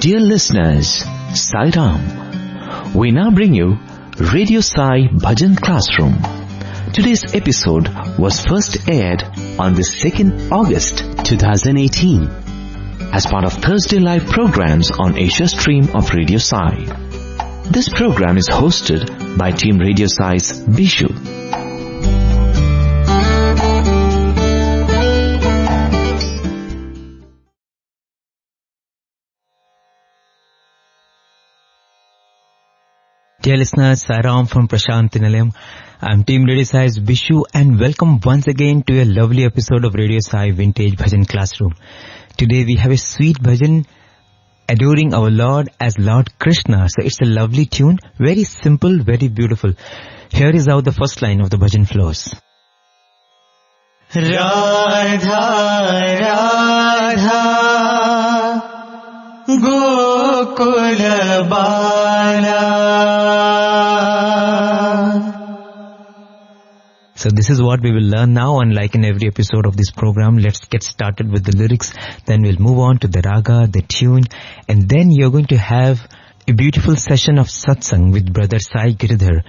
Dear listeners, Sai Ram. We now bring you Radio Sai Bhajan Classroom. Today's episode was first aired on the 2nd August 2018 as part of Thursday Live programs on Asia Stream of Radio Sai. This program is hosted by Team Radio Sai's Bishu. Dear listeners, Sairam from Prashanthi Nilayam. I'm Team Radio Sai's Bishu and welcome once again to a lovely episode of Radio Sai Vintage Bhajan Classroom. Today we have a sweet bhajan adoring our Lord as Lord Krishna. So it's a lovely tune, very simple, very beautiful. Here is how the first line of the bhajan flows. Radha, Radha, Gokula Bala. So this is what we will learn now, and like in every episode of this program, let's get started with the lyrics. Then we'll move on to the raga, the tune, and then you're going to have a beautiful session of satsang with Brother Sai Giridhar.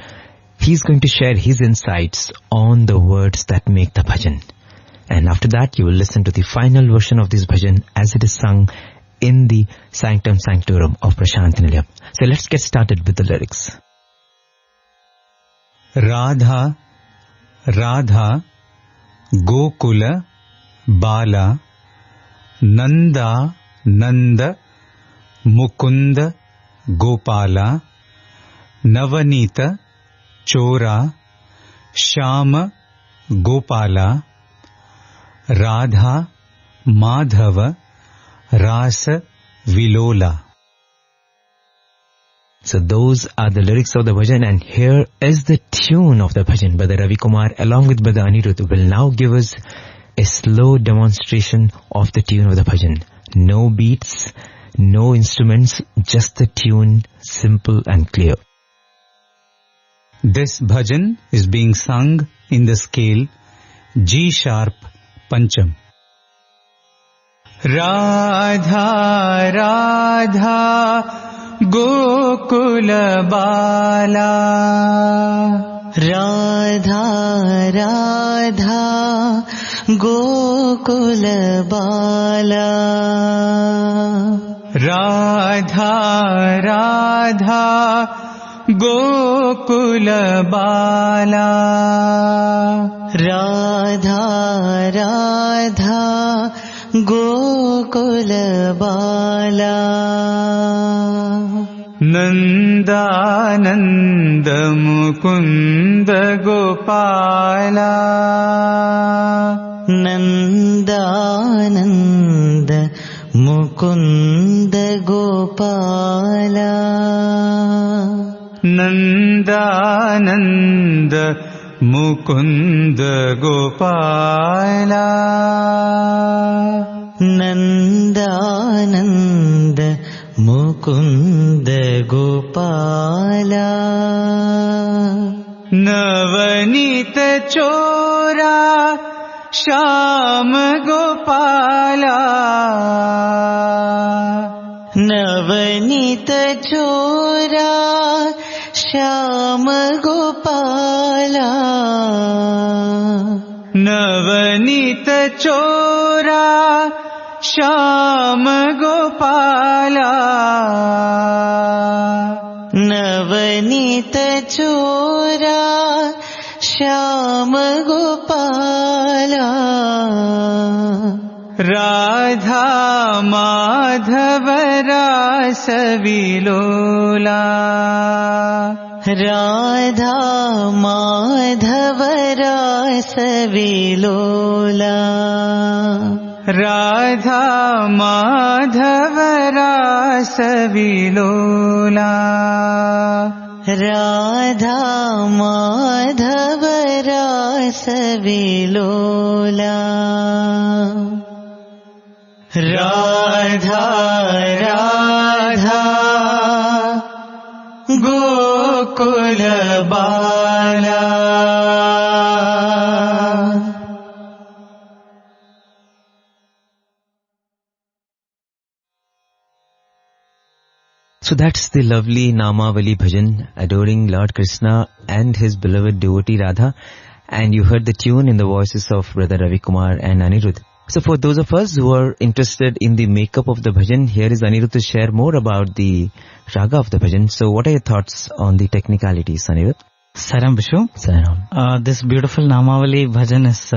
He's going to share his insights on the words that make the bhajan. And after that, you will listen to the final version of this bhajan as it is sung in the Sanctum Sanctorum of Prashanthi Nilayam. So let's get started with the lyrics. Radha, Radha, Gokula, Bala, Nanda, Nanda, Mukunda, Gopala, Navanita, Chora, Shama, Gopala, Radha, Madhava, Rasa, Vilola. So those are the lyrics of the bhajan, and here is the tune of the bhajan. Brother Ravi Kumar along with Brother Anirudh will now give us a slow demonstration of the tune of the bhajan. No beats, no instruments, just the tune, simple and clear. This bhajan is being sung in the scale G sharp Pancham. Radha, Radha, Gokula Bala. Radha, Radha, Gokula Bala. Radha, Radha, Gokula Bala. Radha, Radha, Gokula Bala. Nanda, Nanda, Mukunda Gopala. Nanda, Nanda, Mukunda Gopala. Nanda, Nanda, Mukunda Gopala. Nanda, Nanda, Mukunda Gopala. Navanita Chora, Sham Gopala. Navanita Chora, Sham Gopala. Navanita Chora, Sham Gopala. Navanita Chora, Sham Gopala. Radha Madhava Rasa Vilola. Radha Madhava Rasa Vilola. Radha Madhava Rasa Vilola. Radha Madhava Rasa Vilola. Radha, Radha, Gokula Bala. So that's the lovely Namavali bhajan adoring Lord Krishna and his beloved devotee Radha. And you heard the tune in the voices of Brother Ravi Kumar and Anirudh. So for those of us who are interested in the makeup of the bhajan, here is Anirudh to share more about the raga of the bhajan. So what are your thoughts on the technicalities, Anirudh? Saram Bishu. Saram. This beautiful Namavali bhajan is,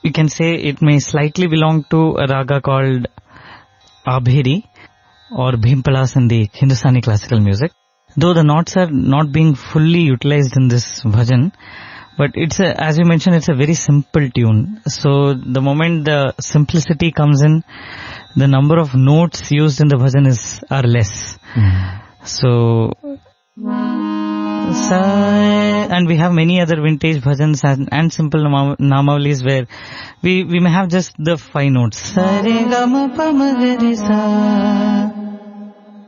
you can say it may slightly belong to a raga called Abheri or Bhimpalas in the Hindustani classical music. Though the notes are not being fully utilized in this bhajan, but it's as you mentioned, it's a very simple tune. So the moment the simplicity comes in, the number of notes used in the bhajan are less. So, and we have many other vintage bhajans and simple namavalis where we may have just the 5 notes.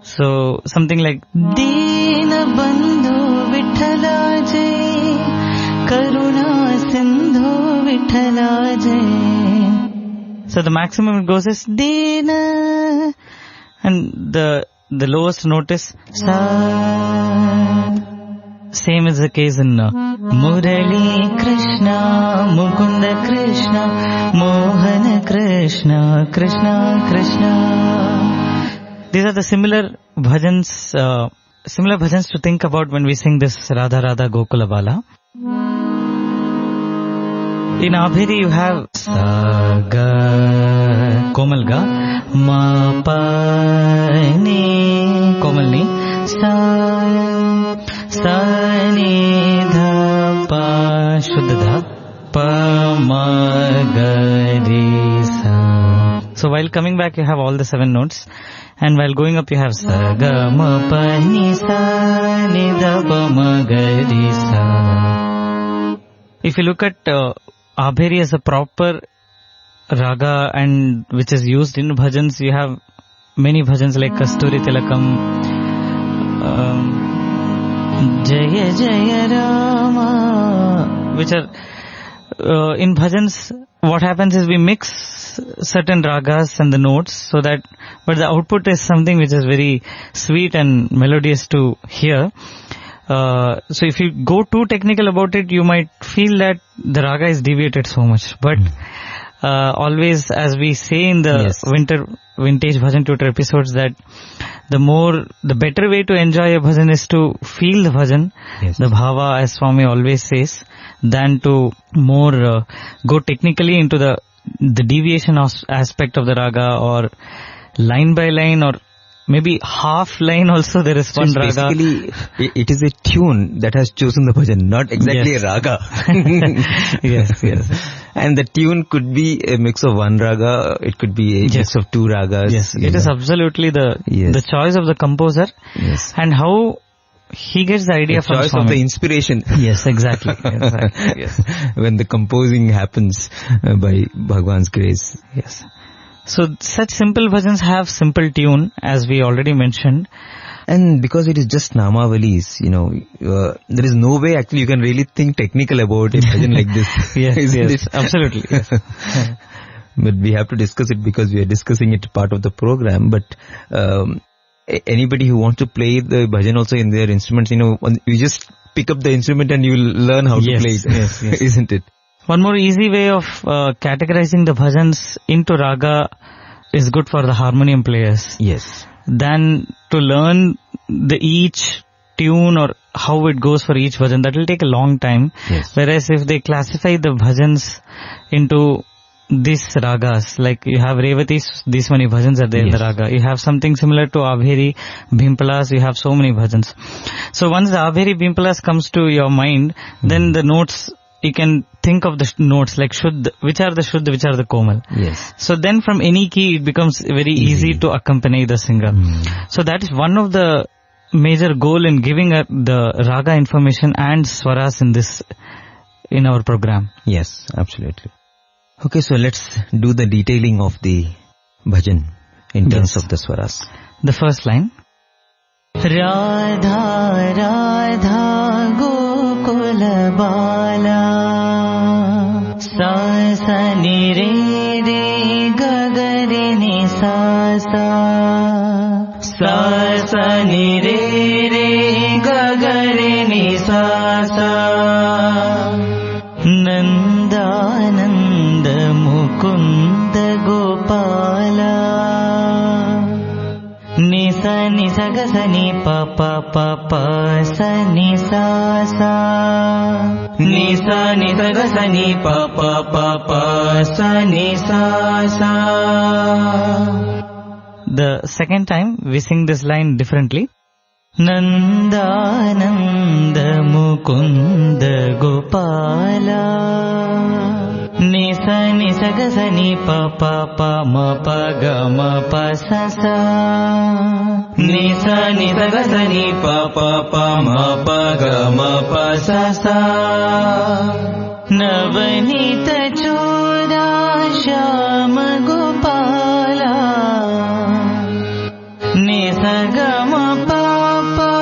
So something like Dina Bandhu Vithala Jai Karuna Sindhu Vithala Jai. So the maximum it goes is Dina, and the lowest note is Sa. Same is the case in Murali Krishna, Mukunda Krishna, Mohan Krishna, Krishna Krishna. These are the similar bhajans to think about when we sing this Radha Radha Gokula Bala. In Abheri you have Sa Ga Komal Ga, Ma Pa Ni Komal Ni, Sa Ni Dha Pa Shuddha Dha, Pa Ma Ga Re Sa. So while coming back you have all the 7 notes. And while going up you have Sa Ga Ma Pa Ni Sa Ni Dha Pa Ma Ga Re Sa. If you look at Abheri as a proper raga and which is used in bhajans, you have many bhajans like Kasturi Tilakam, Jaya Jaya Rama, which are in bhajans. What happens is we mix certain ragas and the notes but the output is something which is very sweet and melodious to hear. So if you go too technical about it, you might feel that the raga is deviated so much. But always, as we say in the vintage bhajan tutor episodes, that the better way to enjoy a bhajan is to feel the bhajan, the bhava, as Swami always says, than to more go technically into the deviation aspect of the raga, or line by line, or maybe half line also there is one raga. Basically, it is a tune that has chosen the bhajan, not exactly a raga. Yes. And the tune could be a mix of one raga, it could be a mix of 2 ragas. Yes, it is absolutely the choice of the composer and how he gets the idea from choice Swami. Of the inspiration. Yes, exactly. Yes. When the composing happens by Bhagwan's grace. Yes. So such simple bhajans have simple tune, as we already mentioned. And because it is just Namavalis, there is no way actually you can really think technical about a bhajan like this. Yes, absolutely. Yes. But we have to discuss it because we are discussing it part of the program. But anybody who wants to play the bhajan also in their instruments, you just pick up the instrument and you will learn how to play it. Yes. Isn't it? One more easy way of categorizing the bhajans into raga is good for the harmonium players. Yes. Than to learn each tune or how it goes for each bhajan. That will take a long time. Yes. Whereas if they classify the bhajans into these ragas, like you have Revatis, these many bhajans are there in the raga. You have something similar to Abheri, Bhimpalas, you have so many bhajans. So once the Abheri, Bhimpalas comes to your mind, then the notes, you can think of the notes like Shuddha, which are the Shuddha, which are the Komal. Yes. So then from any key it becomes very easy to accompany the singer. So that is one of the major goal in giving the raga information and swaras in our program. Yes, absolutely. Okay, so let's do the detailing of the bhajan in terms of the swaras. The first line. Radha Radha Gokula Bala Sa Sa Ni Re Re Ga Ga Re Ni Sa Sa Sa Sa Ni pa pa pa pa sa ni sa sa. Ni sa ni sa ga sa ni pa pa pa pa sa ni sa sa. The second time we sing this line differently. Nandananda Mukunda Gopala. Nisa nisa ga sa ni pa pa pa ma pa ga ma pa sa sa. Nisa nisa ga sa ni pa pa pa ma pa ga ma pa sa sa. Navanita choda Shyama Gopala. Nisa ga ma pa pa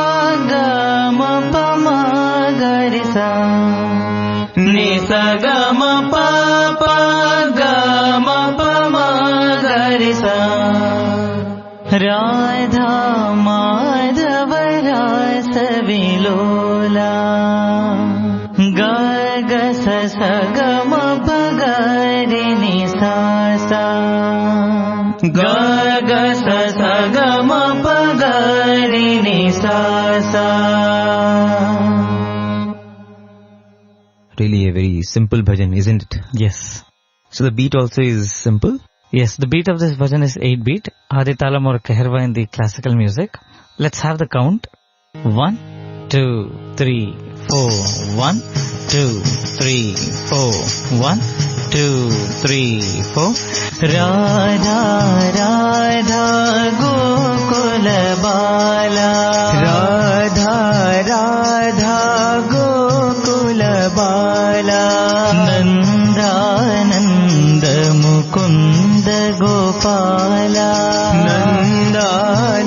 ga ma pa ma ga re sa. Nisa ga ma pa pa ga ma pa ma ga re sa. Radha Madhava Rasa Vilola. Ga ga sa sa ga ma pa ga re ni sa sa. Ga ga sa sa ga ma pa ga re ni sa sa. Really a very simple bhajan, isn't it? Yes. So the beat also is simple? Yes, the beat of this bhajan is 8-beat, Aditalam or Kahirva in the classical music. Let's have the count. 1, 2, 3, 4. 1, 2, 3, 4. 1, 2, 3, 4. Radha Radha Gokula Bala. Radha Radha Gokula Bala. Nanda Nanda Mukunda Gopala. Nanda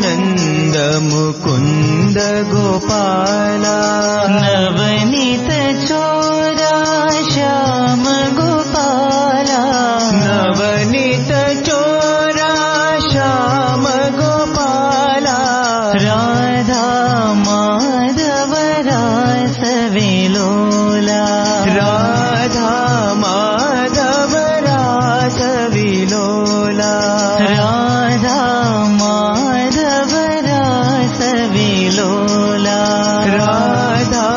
Nanda Mukunda Gopala. Navanita Choda Shyama Gopala. Navanita Chora Shyama Gopala. Radha Madhava Rasa Vilola. Radha Madhava Rasa Vilola. Radha Madhava Rasa Vilola. Radha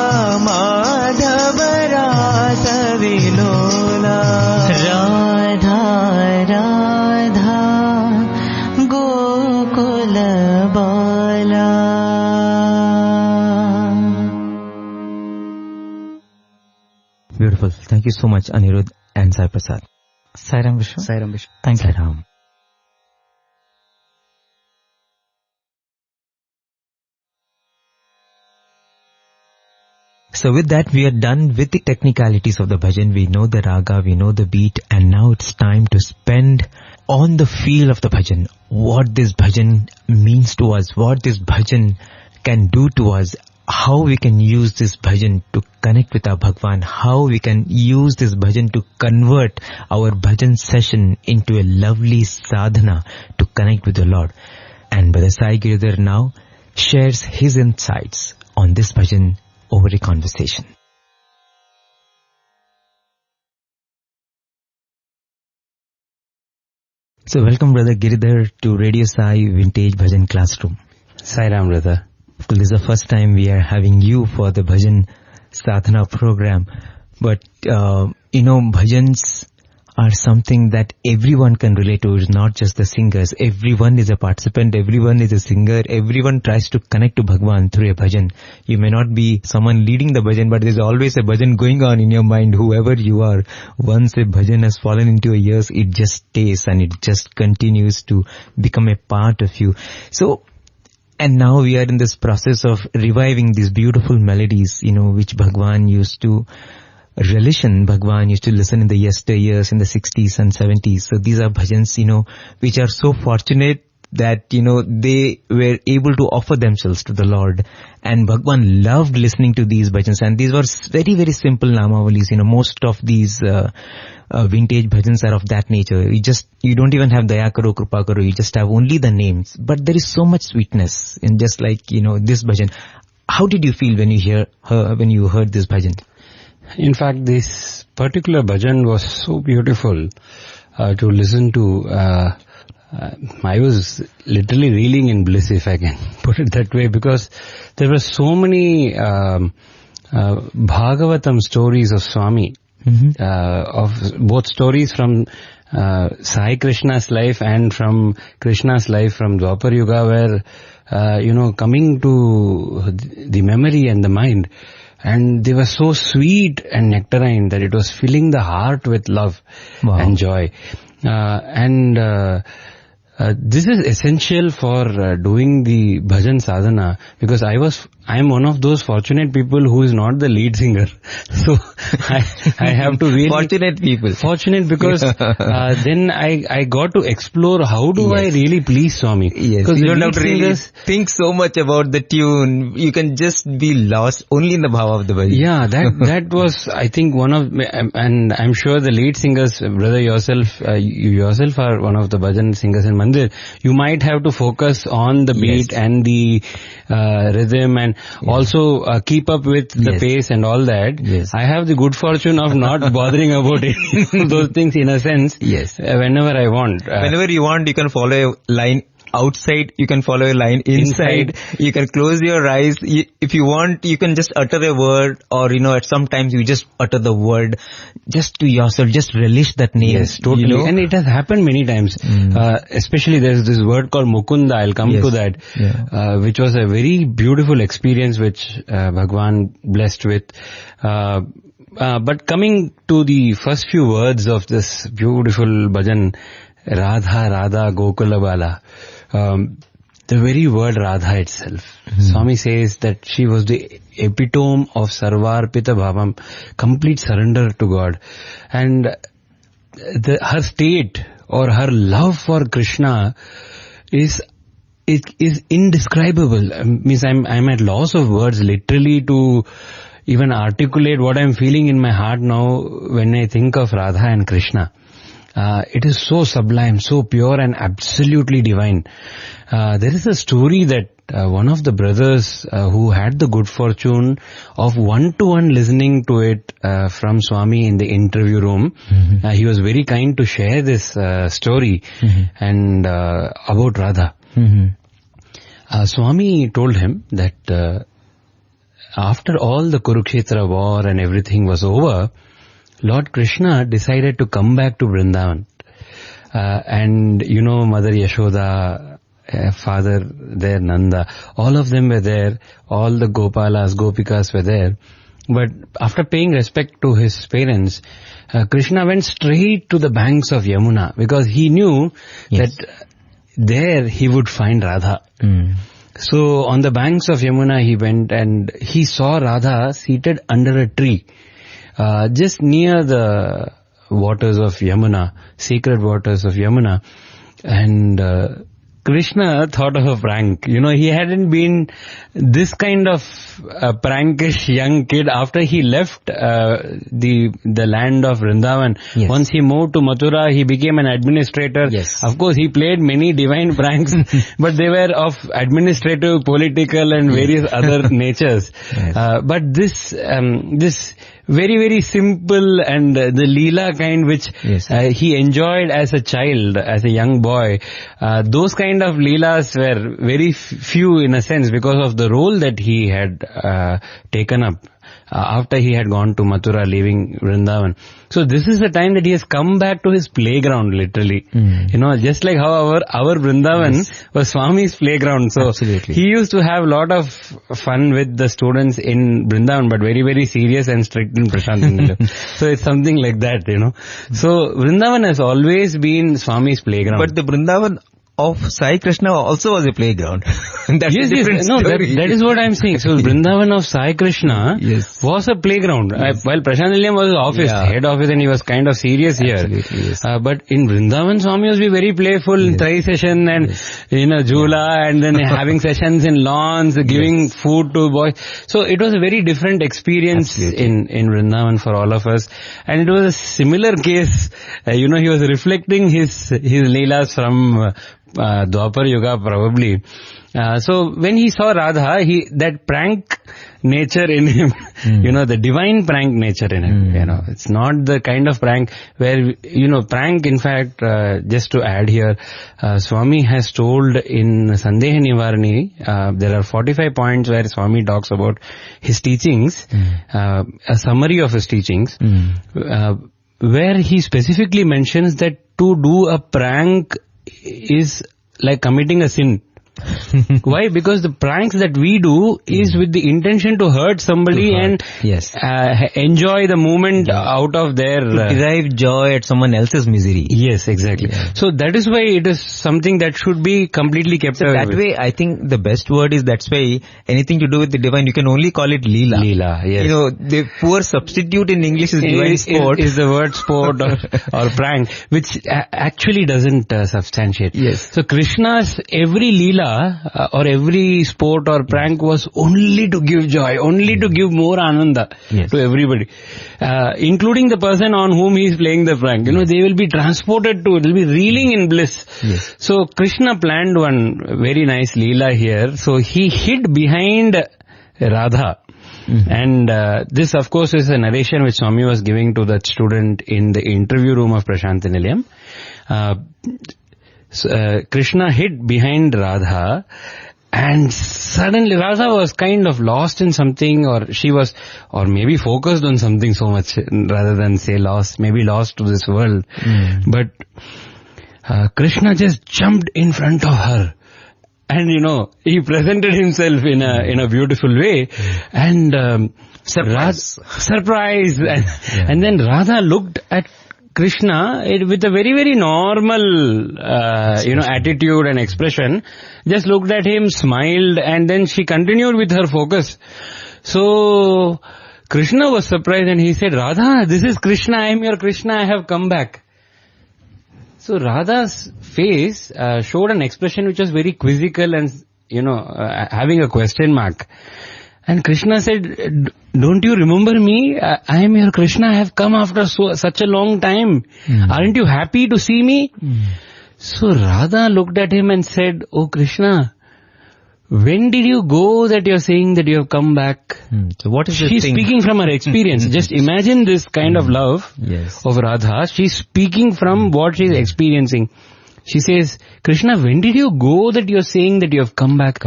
Madhava Rasa Vilola. Radha Radha Gokula Bala. Beautiful. Thank you so much, Anirudh and Sai Prasad. Sairam Vishnu. Sairam Vishnu. Thank you. Sairam. So with that, we are done with the technicalities of the bhajan. We know the raga, we know the beat, and now it's time to spend on the feel of the bhajan. What this bhajan means to us, what this bhajan can do to us, how we can use this bhajan to connect with our Bhagwan, how we can use this bhajan to convert our bhajan session into a lovely sadhana to connect with the Lord. And Brother Sai Giridhar now shares his insights on this bhajan over a conversation. So welcome Brother Giridhar to Radio Sai Vintage Bhajan Classroom. Sairam, brother. This is the first time we are having you for the Bhajan Sadhana program. But, bhajans are something that everyone can relate to. It's not just the singers. Everyone is a participant. Everyone is a singer. Everyone tries to connect to Bhagwan through a bhajan. You may not be someone leading the bhajan, but there's always a bhajan going on in your mind, whoever you are. Once a bhajan has fallen into your ears, it just stays and it just continues to become a part of you. So, and now we are in this process of reviving these beautiful melodies, which Bhagwan used to relish in. Bhagwan used to listen in the yesteryears, in the 60s and 70s. So these are bhajans, which are so fortunate that, they were able to offer themselves to the Lord. And Bhagwan loved listening to these bhajans. And these were very, very simple namavalis. Most of these vintage bhajans are of that nature. You don't even have Daya Karo, Krupa Karo. You just have only the names. But there is so much sweetness in just like, this bhajan. How did you feel when you heard this bhajan? In fact, this particular bhajan was so beautiful to listen to. I was literally reeling in bliss, if I can put it that way, because there were so many Bhagavatam stories of Swami, of both stories from Sai Krishna's life and from Krishna's life from Dwapar Yuga, where coming to the memory and the mind, and they were so sweet and nectarine that it was filling the heart with love and joy. This is essential for doing the bhajan sadhana, because I am one of those fortunate people who is not the lead singer. So I have to really... Fortunate because then I got to explore how do I really please Swami. Yes, you don't have to really think so much about the tune. You can just be lost only in the bhava of the bhajan. Yeah, that was, I think, one of... And I'm sure the lead singers, brother yourself, you yourself are one of the bhajan singers in Mandir. You might have to focus on the beat and the rhythm, and also keep up with the pace and all that. Yes. I have the good fortune of not bothering about it, those things in a sense. Yes. Whenever I want. Whenever you want, you can follow a line outside, you can follow a line inside. You can close your eyes. If you want, you can just utter a word, or at sometimes you just utter the word just to yourself, just relish that name. Yes, totally. And it has happened many times. Especially there's this word called Mukunda, I'll come to that, which was a very beautiful experience which Bhagwan blessed with. But coming to the first few words of this beautiful bhajan, Radha, Radha, Gokula Bala, the very word Radha itself. Swami says that she was the epitome of Sarvarpita Bhavam, complete surrender to God. And her state or her love for Krishna is indescribable. Means I'm at loss of words literally to even articulate what I'm feeling in my heart now when I think of Radha and Krishna. It is so sublime, so pure and absolutely divine. There is a story that one of the brothers who had the good fortune of one-to-one listening to it from Swami in the interview room, he was very kind to share this story and about Radha. Swami told him that after all the Kurukshetra war and everything was over, Lord Krishna decided to come back to Vrindavan. And Mother Yashoda, father there, Nanda, all of them were there. All the Gopalas, Gopikas were there. But after paying respect to his parents, Krishna went straight to the banks of Yamuna, because he knew that there he would find Radha. So on the banks of Yamuna he went, and he saw Radha seated under a tree. Just near the waters of Yamuna, sacred waters of Yamuna, and Krishna thought of a prank. He hadn't been this kind of prankish young kid after he left the land of Vrindavan. Once he moved to Mathura, he became an administrator. Of course, he played many divine pranks, but they were of administrative, political and various other natures. But this very, very simple and the Leela kind which he enjoyed as a child, as a young boy, those kind of Leelas were very few in a sense, because of the role that he had taken up after he had gone to Mathura, leaving Vrindavan. So this is the time that he has come back to his playground, literally. Just like how our Vrindavan was Swami's playground. So he used to have a lot of fun with the students in Vrindavan, but very, very serious and strict in Prashant. So it's something like that, So Vrindavan has always been Swami's playground. But the Vrindavan of Sai Krishna also was a playground. That's a different story. That is what I'm saying. So Vrindavan of Sai Krishna was a playground. While Prashant Nilayam was office, head office, and he was kind of serious here. But in Vrindavan, Swami was very playful in Trai session and Jhula, and then having sessions in lawns, giving food to boys. So it was a very different experience in Vrindavan for all of us. And it was a similar case. He was reflecting his Leelas from Dwapar Yuga probably. So when he saw Radha, that prank nature in him, the divine prank nature in him, it's not the kind of prank where, prank, in fact, just to add here, Swami has told in Sandeha Nivarani, there are 45 points where Swami talks about his teachings, a summary of his teachings, where he specifically mentions that to do a prank is like committing a sin. Why? Because the pranks that we do is with the intention to hurt somebody and enjoy the moment out of their... to derive joy at someone else's misery. Yes, exactly. Yeah. So that is why it is something that should be completely kept away. That way, I think the best word is, that's why anything to do with the divine, you can only call it Leela. Leela, yes. The poor substitute in English is divine sport. Is the word sport or prank, which actually doesn't substantiate. Yes. So Krishna's every Leela or every sport or prank was only to give joy, only to give more ananda to everybody, including the person on whom he is playing the prank. They will be transported to, they'll be reeling in bliss. Yes. So Krishna planned one very nice Leela here. So he hid behind Radha. And this, of course, is a narration which Swami was giving to that student in the interview room of Prashanti Nilayam. Krishna hid behind Radha, and suddenly Radha was kind of lost in something, or maybe focused on something so much, rather than say lost, maybe lost to this world. But Krishna just jumped in front of her. And he presented himself in a beautiful way, and surprise. And then Radha looked at Krishna with a very, very normal, attitude and expression, just looked at him, smiled, and then she continued with her focus. So Krishna was surprised and he said, Radha, this is Krishna, I am your Krishna, I have come back. So Radha's face showed an expression which was very quizzical and, having a question mark. And Krishna said, don't you remember me? I am your Krishna. I have come after such a long time. Aren't you happy to see me? So Radha looked at him and said, oh Krishna, when did you go that you are saying that you have come back? So what is She's speaking from her experience. Just imagine this kind of love of Radha. She's speaking from what she's experiencing. She says, Krishna, when did you go that you're saying that you have come back?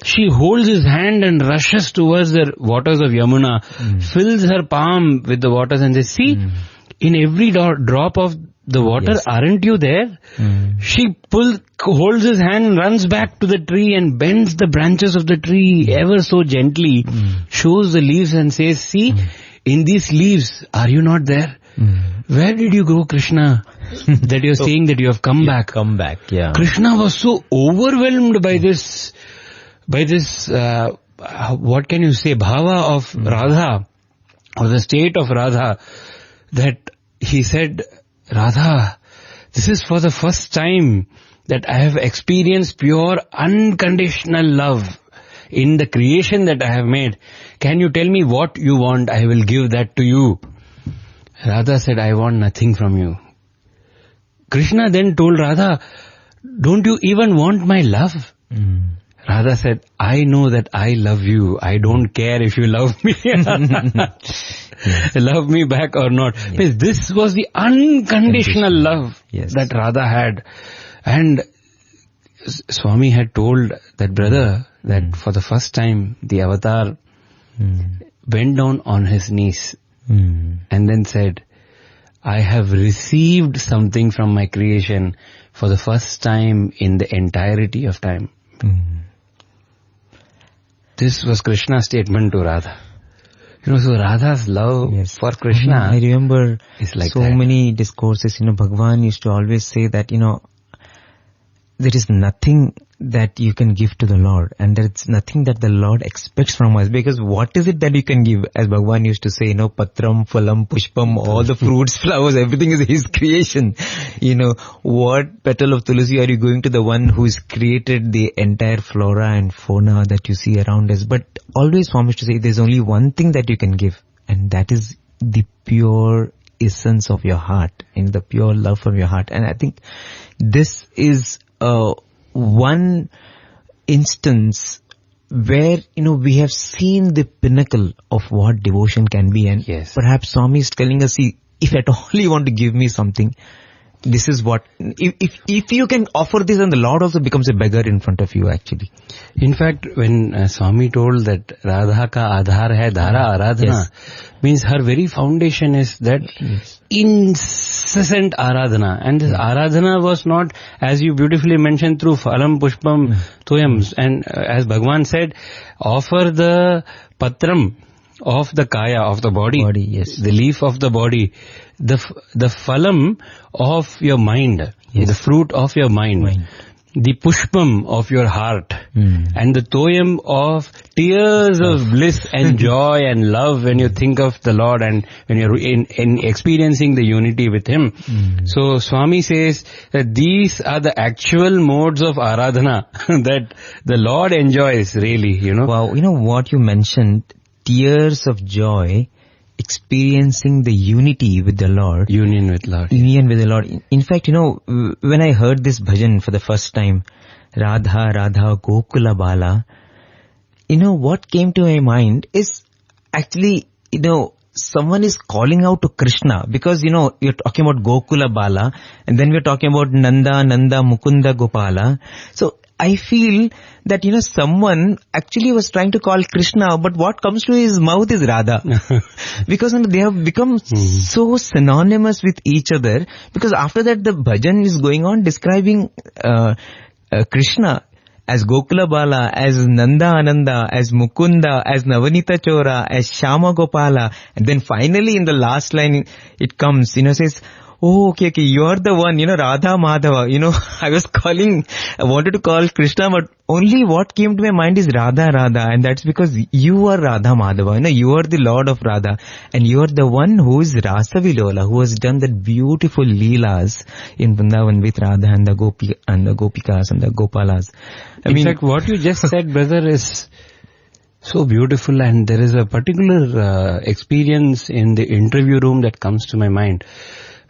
She holds his hand and rushes towards the waters of Yamuna, fills her palm with the waters and says, see, in every drop of the water, aren't you there? She holds his hand and runs back to the tree and bends the branches of the tree ever so gently, shows the leaves and says, see, in these leaves, are you not there? Where did you go, Krishna, that you're saying that you have come back? Krishna was so overwhelmed by this, what can you say, bhava of Radha, or the state of Radha, that he said, Radha, this is for the first time that I have experienced pure unconditional love in the creation that I have made. Can you tell me what you want? I will give that to you. Radha said, I want nothing from you. Krishna then told Radha, don't you even want my love? Radha said, I know that I love you. I don't care if you love me. Love me back or not. Yes. This was the unconditional love that Radha had. And Swami had told that brother that for the first time the avatar went down on his knees and then said, I have received something from my creation for the first time in the entirety of time. This was Krishna's statement to Radha. So Radha's love for Krishna, I remember is like so many discourses, Bhagavan used to always say that, there is nothing that you can give to the Lord, and there's nothing that the Lord expects from us, because what is it that you can give? As Bhagavan used to say, patram, phalam, pushpam, all the fruits, flowers, everything is His creation. What petal of tulsi are you going to the one who's created the entire flora and fauna that you see around us? But always Swami used to say, there's only one thing that you can give, and that is the pure essence of your heart, and the pure love from your heart. And I think this is one instance where, we have seen the pinnacle of what devotion can be, and perhaps Swami is telling us, see, if at all you want to give me something, this is what, if you can offer this, then the Lord also becomes a beggar in front of you, actually. In fact, when Swami told that Radha ka Aadhar hai Dhara Aradhana, means her very foundation is that incessant Aradhana. And this Aradhana was not, as you beautifully mentioned, through Phalam, Pushpam, Toyam. And as Bhagwan said, offer the Patram of the Kaya, of the body, the leaf of the body, the Phalam of your mind, the fruit of your mind. The Pushpam of your heart, and the Toyam of tears of bliss and joy and love when you think of the Lord and when you're in experiencing the unity with Him. So Swami says that these are the actual modes of Aradhana that the Lord enjoys, really, Wow, what you mentioned, tears of joy, experiencing the unity with the Lord. Union with the Lord. In fact, when I heard this bhajan for the first time, Radha, Radha, Gokula Bala, what came to my mind is actually, someone is calling out to Krishna, because, you're talking about Gokula Bala, and then we're talking about Nanda, Mukunda, Gopala. So I feel that, someone actually was trying to call Krishna, but what comes to his mouth is Radha. Because they have become so synonymous with each other. Because after that, the bhajan is going on describing Krishna as Gokula Bala, as Nanda Ananda, as Mukunda, as Navanita Chora, as Shama Gopala. And then finally in the last line, it comes, says, oh, okay, you are the one, Radha Madhava. I wanted to call Krishna, but only what came to my mind is Radha, and that's because you are Radha Madhava, you are the Lord of Radha, and you are the one who is Rasa Vilola, who has done that beautiful Leelas in Vrindavan with Radha and the Gopikas and the Gopalas. In fact, what you just said, brother, is so beautiful, and there is a particular experience in the interview room that comes to my mind.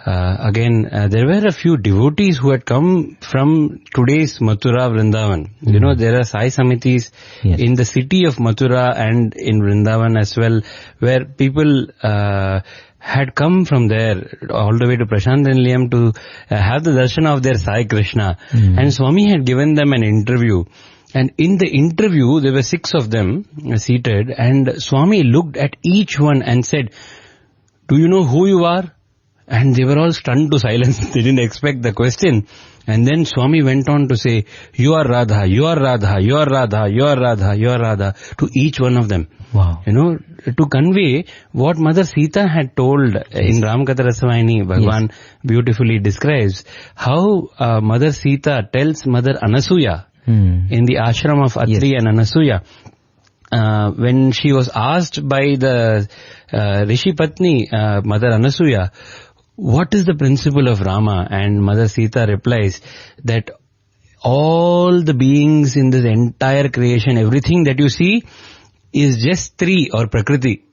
There were a few devotees who had come from today's Mathura, Vrindavan. There are Sai Samitis in the city of Mathura and in Vrindavan as well, where people had come from there all the way to Prashant Nilayam to have the darshan of their Sai Krishna. And Swami had given them an interview. And in the interview, there were 6 of them seated, and Swami looked at each one and said, "Do you know who you are?" And they were all stunned to silence. They didn't expect the question. And then Swami went on to say, "You are Radha, you are Radha, you are Radha, you are Radha, you are Radha," to each one of them. Wow. To convey what Mother Sita had told in Ramakatha Rasavayani. Bhagwan beautifully describes how Mother Sita tells Mother Anasuya in the ashram of Atri and Anasuya, when she was asked by the Rishi Patni, Mother Anasuya, what is the principle of Rama? And Mother Sita replies that all the beings in this entire creation, everything that you see is just 3 or Prakriti,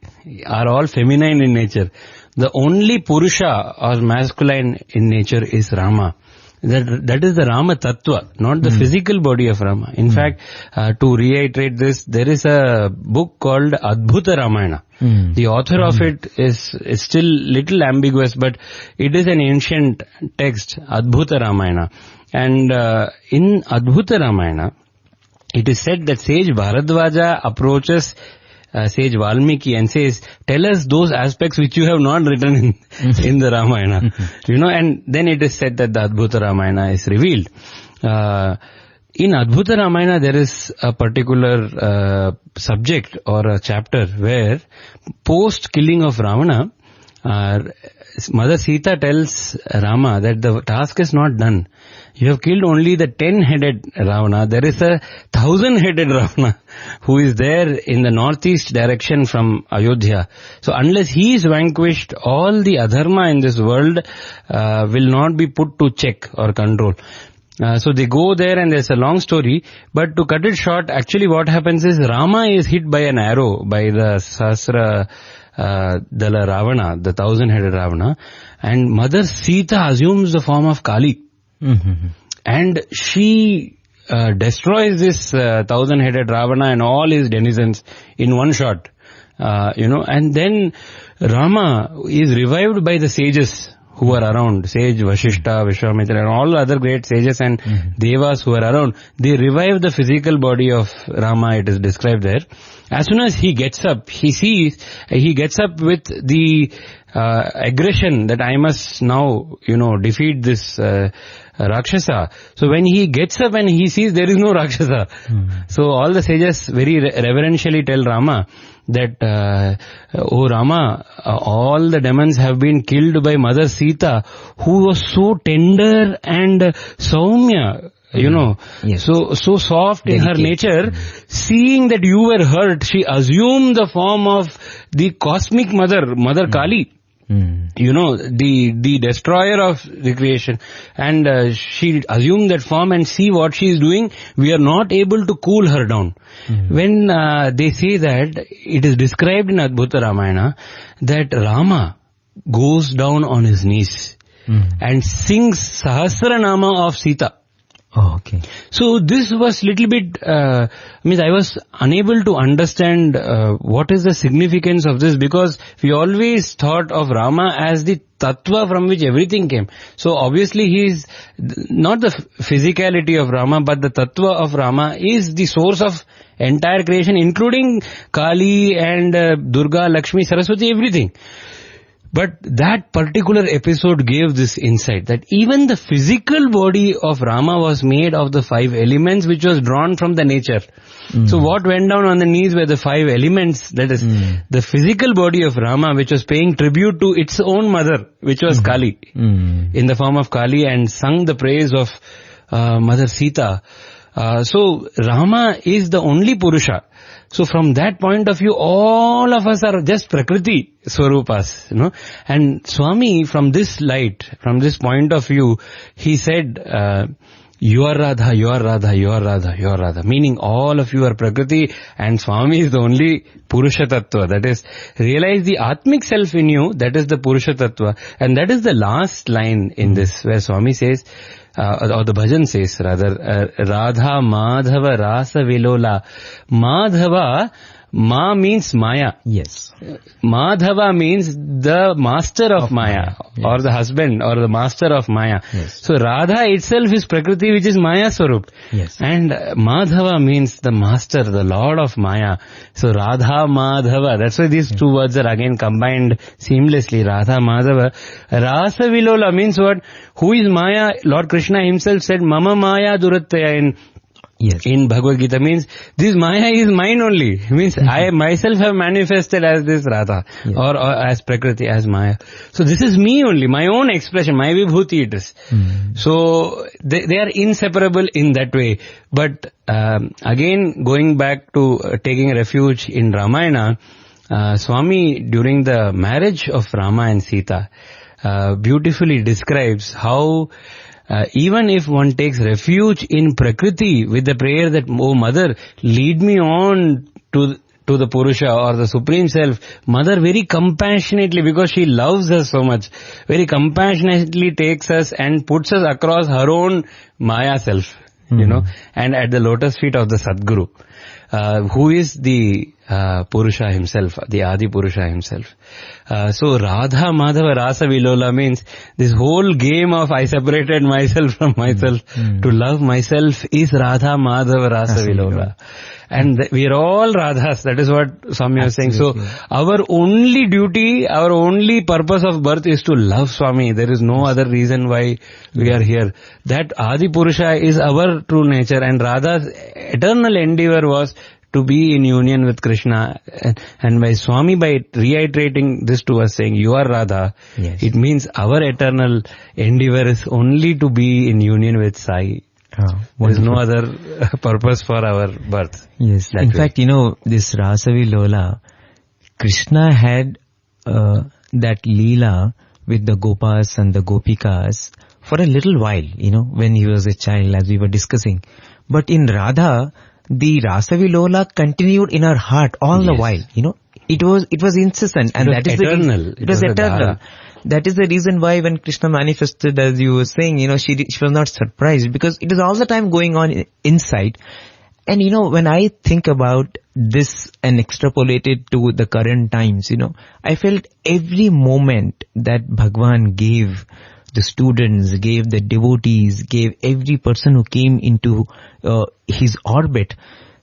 are all feminine in nature. The only Purusha or masculine in nature is Rama. That is the Rama Tattva, not the physical body of Rama. In fact, to reiterate this, there is a book called Adbhuta Ramayana. The author of it is still little ambiguous, but it is an ancient text, Adbhuta Ramayana. And in Adbhuta Ramayana, it is said that sage Bharadvaja approaches sage Valmiki and says, "Tell us those aspects which you have not written in the Ramayana." And then it is said that the Adbhuta Ramayana is revealed. In Adbhuta Ramayana, there is a particular subject or a chapter where post killing of Ravana, Mother Sita tells Rama that the task is not done. You have killed only the 10-headed Ravana. There is a 1,000-headed Ravana who is there in the northeast direction from Ayodhya. So unless he is vanquished, all the adharma in this world will not be put to check or control. So they go there, and there's a long story, but to cut it short, actually what happens is Rama is hit by an arrow by the Sahasra Dala Ravana, the 1,000-headed Ravana, and Mother Sita assumes the form of Kali. And she destroys this 1,000-headed Ravana and all his denizens in one shot. And then Rama is revived by the sages who are around, sage Vashishta, Vishwamitra, and all other great sages and devas who are around. They revive the physical body of Rama, it is described there. As soon as he gets up, he gets up with the aggression that I must now, defeat this Rakshasa. So when he gets up and he sees there is no Rakshasa, so all the sages very reverentially tell Rama that, oh Rama, all the demons have been killed by Mother Sita, who was so tender and Saumya, Yes. so soft in her nature. Seeing that you were hurt, she assumed the form of the cosmic Mother Kali. The destroyer of the creation, and she assumed that form, and see what she is doing. We are not able to cool her down. When they say that, it is described in Adbhuta Ramayana that Rama goes down on his knees and sings Sahasranama of Sita. Oh, okay. So this was little bit, I was unable to understand what is the significance of this, because we always thought of Rama as the tattva from which everything came. So obviously he is not the physicality of Rama, but the tattva of Rama is the source of entire creation, including Kali and Durga, Lakshmi, Saraswati, everything. But that particular episode gave this insight that even the physical body of Rama was made of the 5 elements which was drawn from the nature. So what went down on the knees were the 5 elements, that is the physical body of Rama, which was paying tribute to its own mother, which was Kali, in the form of Kali, and sung the praise of Mother Sita. So Rama is the only Purusha. So from that point of view, all of us are just Prakriti Swarupas, And Swami, from this light, from this point of view, he said, you are Radha, you are Radha, you are Radha, you are Radha. Meaning all of you are Prakriti, and Swami is the only Purusha Tattva. That is, realize the Atmic self in you, that is the Purusha Tattva. And that is the last line in this, where Swami says, or the bhajan says rather, Radha Madhava Rasa Vilola. Madhava, Ma means Maya. Yes. Madhava means the master of Maya, yes. Or the husband or the master of Maya. Yes. So Radha itself is Prakriti, which is Maya Swarup. Yes. And Madhava means the master, the lord of Maya. So Radha Madhava, that's why these two words are again combined seamlessly. Radha Madhava. Rasa Vilola means what? Who is Maya? Lord Krishna himself said, Mama Maya Durattaya in Bhagavad Gita, means this Maya is mine only. Means I myself have manifested as this Radha, or as Prakriti, as Maya. So this is me only, my own expression, my vibhuti it is. So they are inseparable in that way. But again, going back to taking refuge in Ramayana, Swami, during the marriage of Rama and Sita, beautifully describes how even if one takes refuge in Prakriti with the prayer that, oh Mother, lead me on to the Purusha or the Supreme Self, Mother very compassionately, because she loves us so much, very compassionately takes us and puts us across her own Maya Self, and at the lotus feet of the Sadguru, who is the Purusha himself, the Adi Purusha himself. So Radha Madhava Rasa Vilola means this whole game of I separated myself from myself to love myself is Radha Madhava Rasa Vilola. And we are all Radhas, that is what Swami was saying. So our only duty, our only purpose of birth is to love Swami. There is no other reason why we are here. That Adi Purusha is our true nature, and Radha's eternal endeavor was to be in union with Krishna. And by Swami, by reiterating this to us, saying, you are Radha, it means our eternal endeavor is only to be in union with Sai. There is no other purpose for our birth. Yes. In fact, this Rasavi Lola, Krishna had that Leela with the Gopas and the Gopikas for a little while, when he was a child, as we were discussing. But in Radha, the Rasavi Lola continued in her heart all the while, It was incessant, and that is eternal. It was eternal. That is the reason why when Krishna manifested, as you were saying, she was not surprised, because it is all the time going on inside. And when I think about this and extrapolate it to the current times, I felt every moment that Bhagwan gave the students, gave the devotees, gave every person who came into his orbit,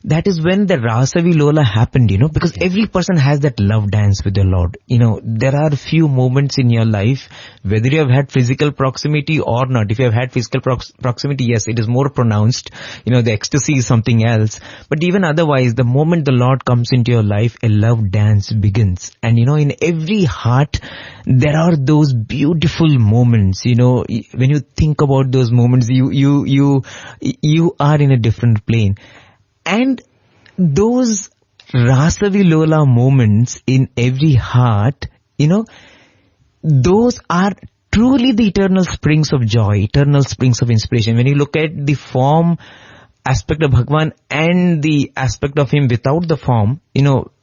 that is when the Rasa Vilola happened, because every person has that love dance with the Lord. There are a few moments in your life, whether you have had physical proximity or not. If you have had physical proximity, yes, it is more pronounced. The ecstasy is something else. But even otherwise, the moment the Lord comes into your life, a love dance begins. And in every heart, there are those beautiful moments. When you think about those moments, you are in a different plane. And those Rasa Vilola moments in every heart, those are truly the eternal springs of joy, eternal springs of inspiration. When you look at the form aspect of Bhagwan and the aspect of him without the form,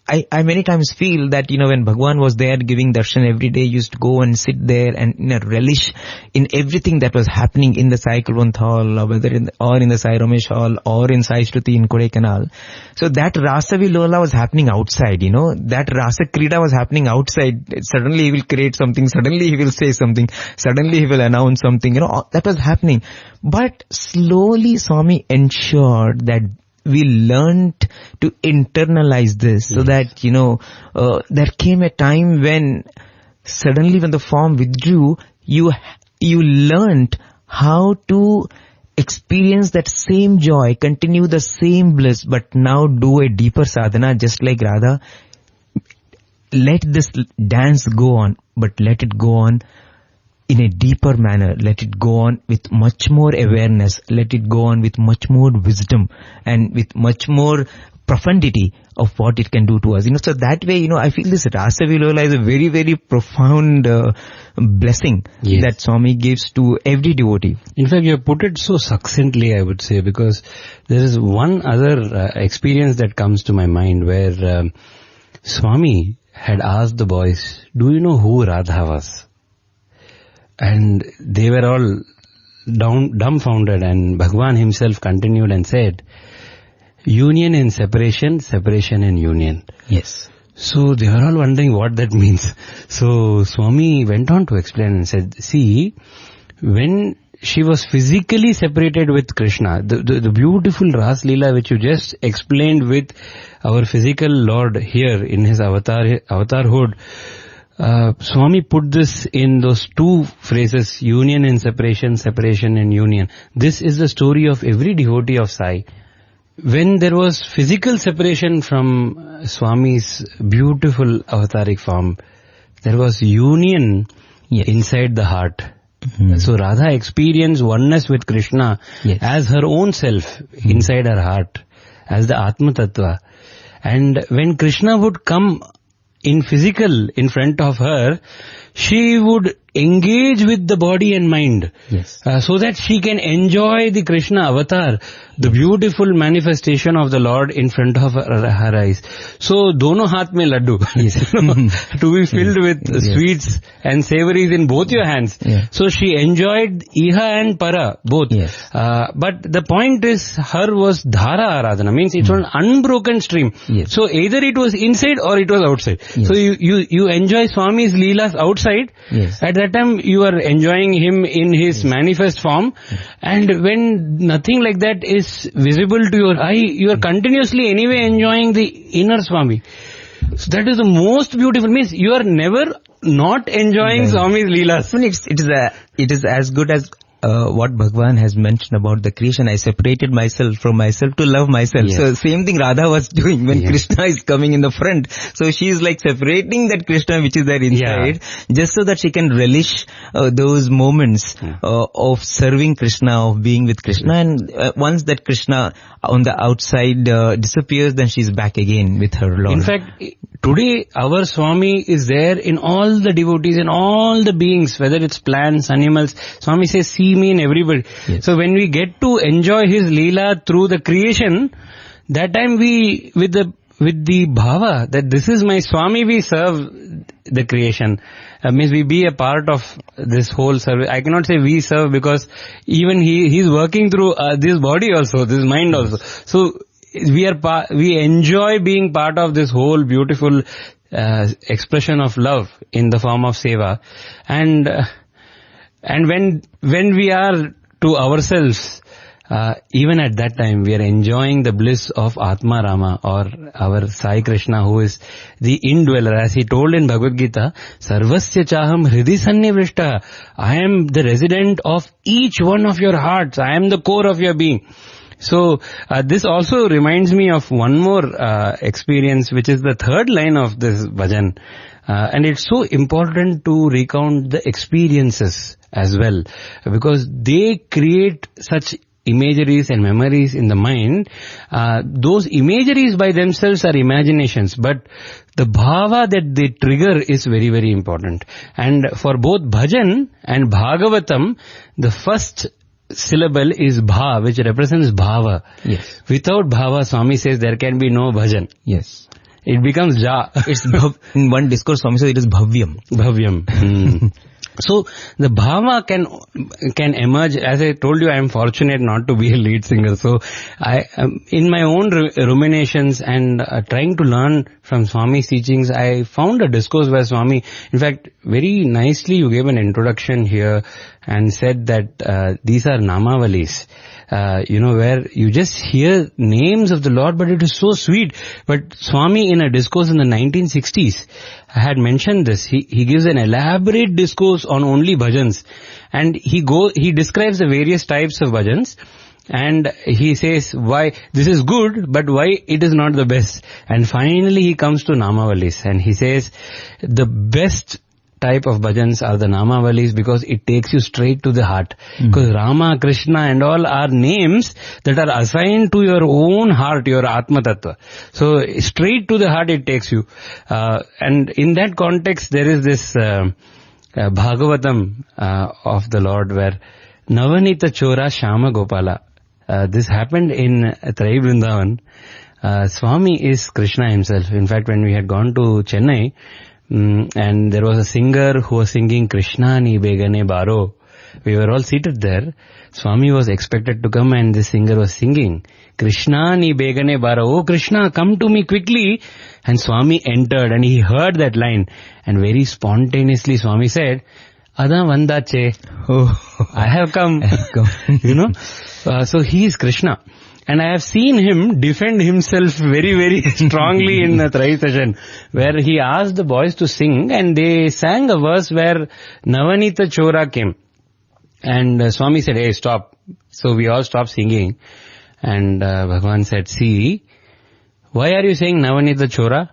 I many times feel that, when Bhagwan was there giving darshan every day, used to go and sit there and relish in everything that was happening in the Sai Kulwant Hall, or whether in the Sai Ramesh Hall, or in Sai Shruti in Kodaikanal. So that Rasa Vilola was happening outside, that Rasa Krida was happening outside. Suddenly he will create something, suddenly he will say something, suddenly he will announce something, that was happening. But slowly Swami ensured that we learned to internalize this, so that, there came a time when suddenly when the form withdrew, you learned how to experience that same joy, continue the same bliss, but now do a deeper sadhana, just like Radha. Let this dance go on, but let it go on in a deeper manner. Let it go on with much more awareness. Let it go on with much more wisdom and with much more profundity of what it can do to us. So that way, I feel this Rasa Vilola is a very, very profound blessing that Swami gives to every devotee. In fact, you have put it so succinctly, I would say, because there is one other experience that comes to my mind where Swami had asked the boys, do you know who Radha was? And they were all dumbfounded, and Bhagwan himself continued and said, union in separation, separation in union. Yes. So they were all wondering what that means. So Swami went on to explain and said, see, when she was physically separated with Krishna, the beautiful Ras Leela which you just explained with our physical Lord here in his avatarhood, Swami put this in those two phrases, union in separation, separation in union. This is the story of every devotee of Sai. When there was physical separation from Swami's beautiful avataric form, there was union inside the heart. Mm-hmm. So Radha experienced oneness with Krishna as her own self inside her heart, as the Atma Tattva. And when Krishna would come in physical in front of her, she would engage with the body and mind, so that she can enjoy the Krishna avatar, the beautiful manifestation of the Lord in front of her eyes. So, dono haath mein laddu, to be filled with sweets and savories in both your hands. So she enjoyed Iha and Para, both. But the point is, her was Dhara Aradhana, means it was an unbroken stream. So either it was inside or it was outside. So you enjoy Swami's Leelas outside. At that time you are enjoying him in his manifest form, and when nothing like that is visible to your eye, you are continuously anyway enjoying the inner Swami. So that is the most beautiful, means you are never not enjoying Swami's Leelas. It is as good as what Bhagwan has mentioned about the creation. I separated myself from myself to love myself. So same thing Radha was doing when Krishna is coming in the front. So she is like separating that Krishna which is there inside, just so that she can relish those moments of serving Krishna, of being with Krishna. And once that Krishna on the outside disappears, then she's back again with her Lord. In fact, today our Swami is there in all the devotees, in all the beings, whether it's plants, animals. Swami says, see me in everybody. So when we get to enjoy his Leela through the creation, that time we, with with the bhava that this is my Swami, we serve the creation. Means we be a part of this whole service. I cannot say we serve because even he's working through this body also, this mind also. So we enjoy being part of this whole beautiful expression of love in the form of seva. And when we are to ourselves, even at that time, we are enjoying the bliss of Atma Rama, or our Sai Krishna, who is the indweller. As he told in Bhagavad Gita, Sarvasya chaham hridi sannivrishta. I am the resident of each one of your hearts. I am the core of your being. So, this also reminds me of one more experience, which is the third line of this bhajan. And it's so important to recount the experiences as well, because they create such imageries and memories in the mind. Those imageries by themselves are imaginations, but the bhava that they trigger is very, very important. And for both bhajan and bhagavatam, the first syllable is bha, which represents bhava. Yes. Without bhava, Swami says there can be no bhajan. Yes. It becomes ja. It's in one discourse, Swami says it is bhavyam. Bhavyam. So the bhava can emerge. As I told you, I am fortunate not to be a lead singer. So I, in my own ruminations and trying to learn from Swami's teachings, I found a discourse where Swami, in fact, very nicely you gave an introduction here and said that these are namavalis. Where you just hear names of the Lord, but it is so sweet. But Swami, in a discourse in the 1960s, had mentioned this. He gives an elaborate discourse on only bhajans. And he describes the various types of bhajans. And he says why this is good, but why it is not the best. And finally he comes to namavalis. And he says the best type of bhajans are the namavalis, because it takes you straight to the heart. Because Rama, Krishna and all are names that are assigned to your own heart, your Atma Tattva. So straight to the heart it takes you. And in that context there is this Bhagavatam of the Lord where Navanita Chora Shama Gopala. This happened in Trai Vrindavan. Swami is Krishna himself. In fact, when we had gone to Chennai, and there was a singer who was singing Krishna Ni Begane Baro. We were all seated there. Swami was expected to come and the singer was singing Krishna Ni Begane Baro. Oh Krishna, come to me quickly. And Swami entered and he heard that line. And very spontaneously Swami said, Ada Vandache. Oh, I have come. So he is Krishna. And I have seen him defend himself very, very strongly in the Trai session, where he asked the boys to sing, and they sang a verse where Navanita Chora came. And Swami said, hey, stop. So we all stopped singing. And Bhagavan said, see, why are you saying Navanita Chora?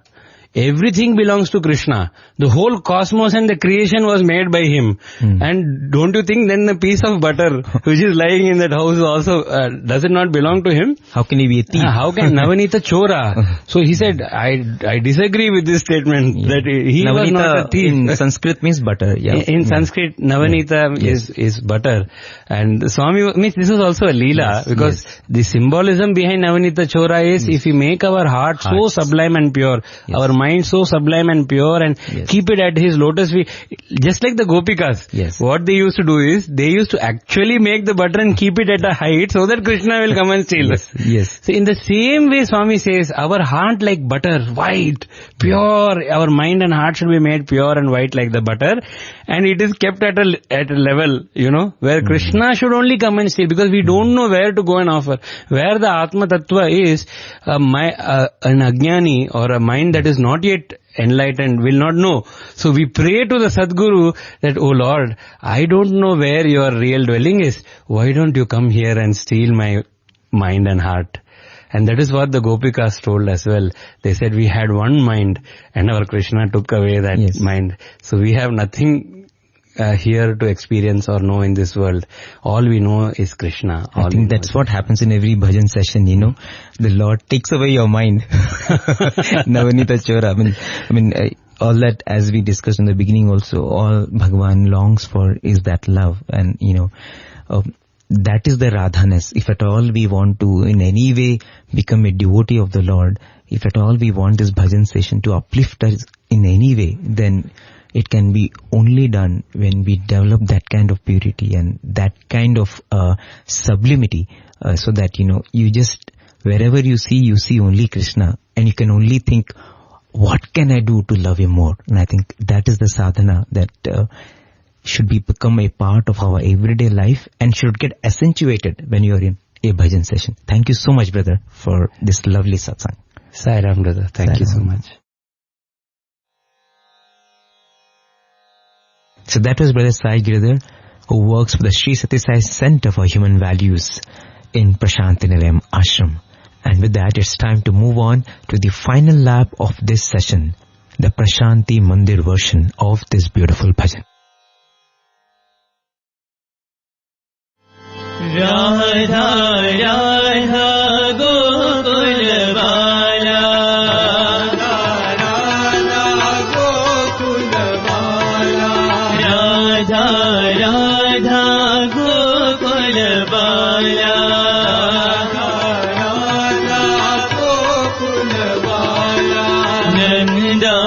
Everything belongs to Krishna. The whole cosmos and the creation was made by him. And don't you think then the piece of butter which is lying in that house also, does it not belong to him? How can he be a thief? How can Navanita Chora? So he said, I disagree with this statement that he Navanita was not a thief. In Sanskrit means butter. Yeah. In Sanskrit, Navanita is butter. And Swami means this is also a leela, because the symbolism behind Navanita Chora is if we make our heart so sublime and pure, our mind so sublime and pure, and keep it at his lotus feet, just like the Gopikas. What they used to do is, they used to actually make the butter and keep it at a height so that Krishna will come and steal. So in the same way, Swami says, our heart like butter, white, pure, our mind and heart should be made pure and white like the butter, and it is kept at a level, where Krishna should only come and steal, because we don't know where to go and offer. Where the Atma Tattva is, an Ajnani or a mind that is not yet enlightened will not know. So we pray to the Sadguru that, oh Lord, I don't know where your real dwelling is. Why don't you come here and steal my mind and heart? And that is what the Gopikas told as well. They said we had one mind and our Krishna took away that mind. So we have nothing here to experience or know in this world. All we know is Krishna. I think that's what happens in every bhajan session, The Lord takes away your mind. Navanita Chora. I mean, all that, as we discussed in the beginning also, all Bhagavan longs for is that love. And, that is the Radhaness. If at all we want to in any way become a devotee of the Lord, if at all we want this bhajan session to uplift us in any way, then it can be only done when we develop that kind of purity and that kind of sublimity, so that, you just, wherever you see only Krishna, and you can only think, what can I do to love him more? And I think that is the sadhana that should become a part of our everyday life and should get accentuated when you are in a bhajan session. Thank you so much, brother, for this lovely satsang. Sai Ram, brother. Thank you so much. So that was Brother Sai Giridhar, who works for the Sri Sati Sai Center for Human Values in Prashantinilayam Ashram. And with that, it's time to move on to the final lap of this session, the Prashanti Mandir version of this beautiful bhajan. Radha Radha Gokul Bala, Radha Gokul Bala, Radha Radha Gokul Bala, Radha Gokul Bala, Nanda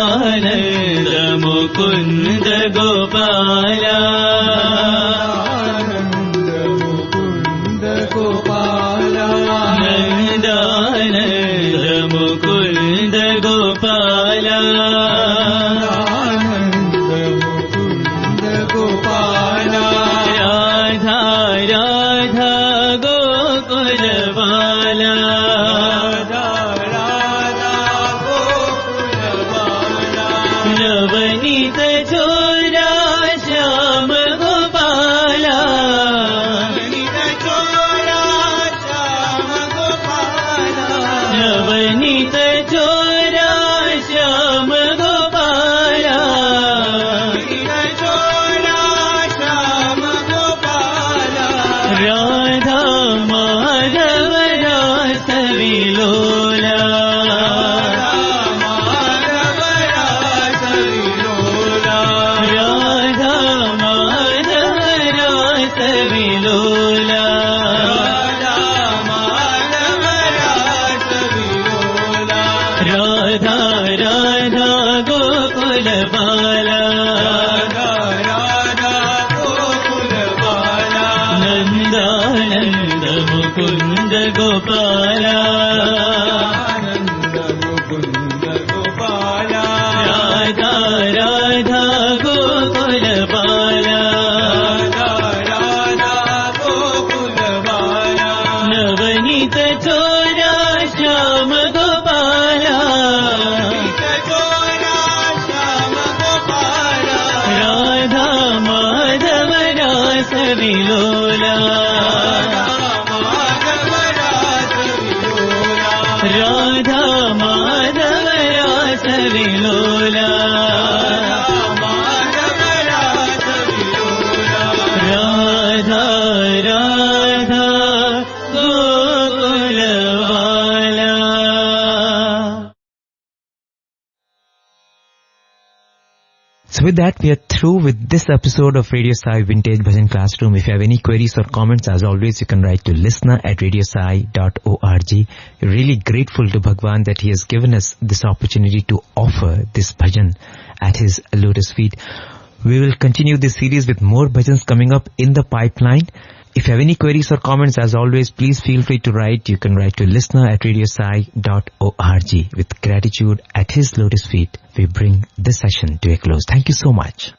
Nanda Mukund Gopala, So with that, we are through with this episode of Radio Sai Vintage Bhajan Classroom. If you have any queries or comments, as always, you can write to listener@radiosai.org. We're really grateful to Bhagwan that he has given us this opportunity to offer this bhajan at his lotus feet. We will continue this series with more bhajans coming up in the pipeline. If you have any queries or comments, as always, please feel free to write. You can write to listener@radiosai.org. With gratitude at his lotus feet, we bring this session to a close. Thank you so much.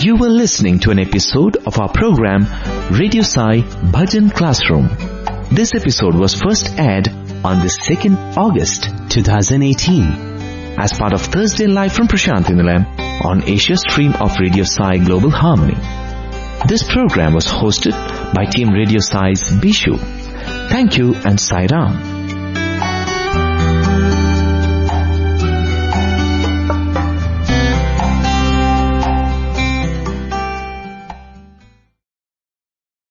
You were listening to an episode of our program Radio Sai Bhajan Classroom. This episode was first aired on the 2nd August 2018 as part of Thursday Live from Prashantinilayam on Asia stream of Radio Sai Global Harmony. This program was hosted by Team Radio Sai's Bishu. Thank you and Sai Ram.